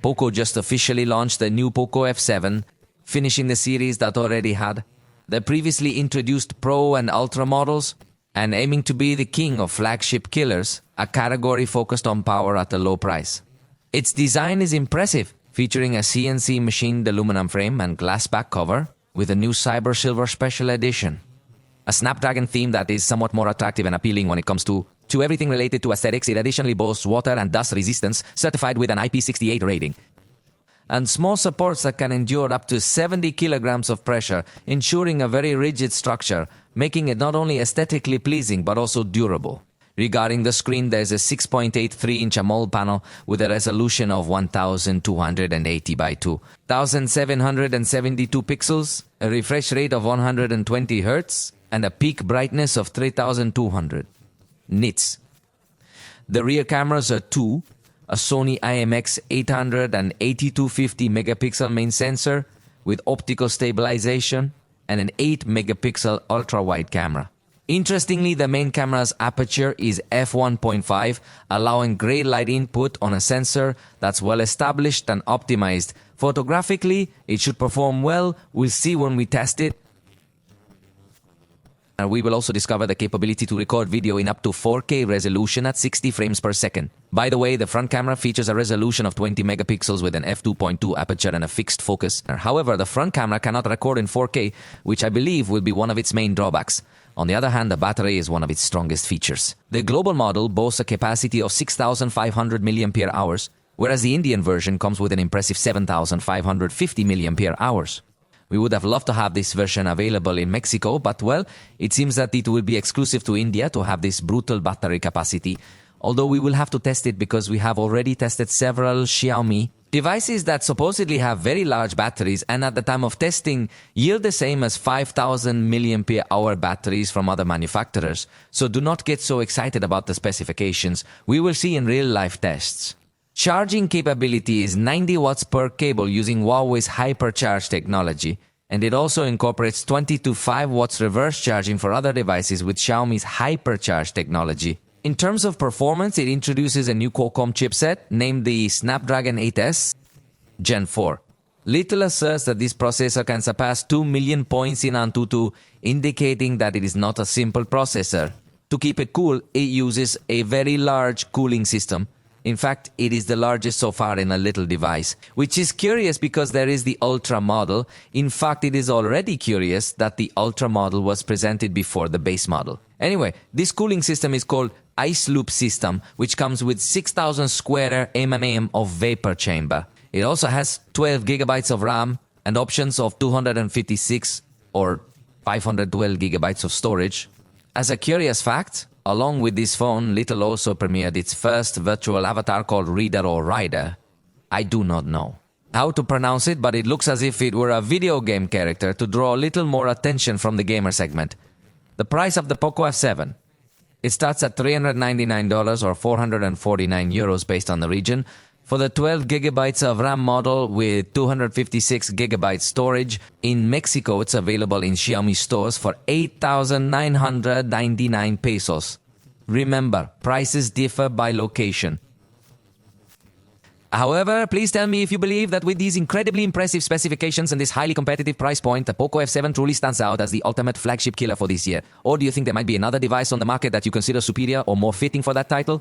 Poco just officially launched the new Poco F7, finishing the series that already had the previously introduced Pro and Ultra models, and aiming to be the king of flagship killers, a category focused on power at a low price. Its design is impressive, featuring a CNC machined aluminum frame and glass back cover with a new Cyber Silver Special Edition. A Snapdragon theme that is somewhat more attractive and appealing when it comes to everything related to aesthetics. It additionally boasts water and dust resistance, certified with an IP68 rating, and small supports that can endure up to 70 kilograms of pressure, ensuring a very rigid structure, making it not only aesthetically pleasing but also durable. Regarding the screen, there's a 6.83-inch AMOLED panel with a resolution of 1280 by 2772 pixels, a refresh rate of 120 Hz, and a peak brightness of 3200 nits. The rear cameras are two, a Sony IMX 800 and 8250 megapixel main sensor with optical stabilization, and an 8 megapixel ultra-wide camera. Interestingly, the main camera's aperture is f1.5, allowing great light input on a sensor that's well established and optimized. Photographically, it should perform well. We'll see when we test it. And we will also discover the capability to record video in up to 4K resolution at 60 frames per second. By the way, the front camera features a resolution of 20 megapixels with an f2.2 aperture and a fixed focus. However, the front camera cannot record in 4K, which I believe will be one of its main drawbacks. On the other hand, the battery is one of its strongest features. The global model boasts a capacity of 6,500 mAh, whereas the Indian version comes with an impressive 7,550 mAh. We would have loved to have this version available in Mexico, but well, it seems that it will be exclusive to India to have this brutal battery capacity. Although we will have to test it because we have already tested several Xiaomi devices that supposedly have very large batteries and at the time of testing yield the same as 5,000 mAh batteries from other manufacturers. So do not get so excited about the specifications. We will see in real life tests. Charging capability is 90 watts per cable using Huawei's Hypercharge technology, and it also incorporates 20 to 5 watts reverse charging for other devices with Xiaomi's Hypercharge technology. In terms of performance, it introduces a new Qualcomm chipset named the Snapdragon 8S Gen 4. Little asserts that this processor can surpass 2 million points in Antutu, indicating that it is not a simple processor. To keep it cool, it uses a very large cooling system. In fact, it is the largest so far in a little device, which is curious because there is the Ultra model. In fact, it is already curious that the Ultra model was presented before the base model. Anyway, this cooling system is called Ice Loop System, which comes with 6,000 square mm of vapor chamber. It also has 12 gigabytes of RAM and options of 256 or 512 gigabytes of storage. As a curious fact, along with this phone, Little also premiered its first virtual avatar called Reader or Rider. I do not know how to pronounce it, but it looks as if it were a video game character to draw a little more attention from the gamer segment. The price of the Poco F7. It starts at $399 or 449 euros based on the region. For the 12 gigabytes of RAM model with 256 gigabytes storage, in Mexico it's available in Xiaomi stores for 8,999 pesos. Remember, prices differ by location. However, please tell me if you believe that with these incredibly impressive specifications and this highly competitive price point, the Poco F7 truly stands out as the ultimate flagship killer for this year. Or do you think there might be another device on the market that you consider superior or more fitting for that title?